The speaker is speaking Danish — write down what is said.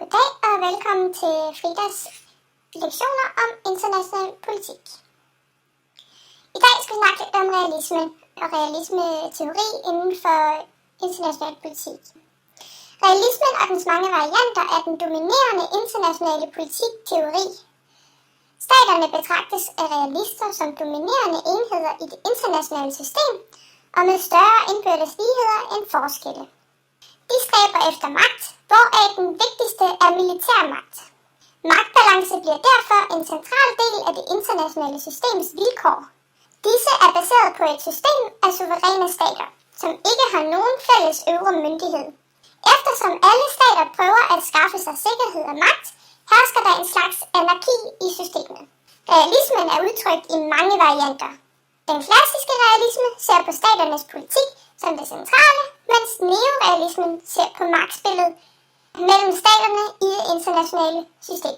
Goddag og velkommen til Fridas lektioner om international politik. I dag skal vi snakke lidt om realisme og realismeteori inden for international politik. Realismen og dens mange varianter er den dominerende internationale politikteori. Staterne betragtes af realister som dominerende enheder i det internationale system og med større indbyrdes ligheder end forskelle. De stræber efter magt, hvoraf den vigtigste er militærmagt. Magtbalance bliver derfor en central del af det internationale systems vilkår. Disse er baseret på et system af suveræne stater, som ikke har nogen fælles øvre myndighed. Eftersom alle stater prøver at skaffe sig sikkerhed og magt, hersker der en slags anarki i systemet. Realismen er udtrykt i mange varianter. Den klassiske realisme ser på staternes politik som det centrale, mens neorealismen ser på magtspillet mellem staterne i det internationale system.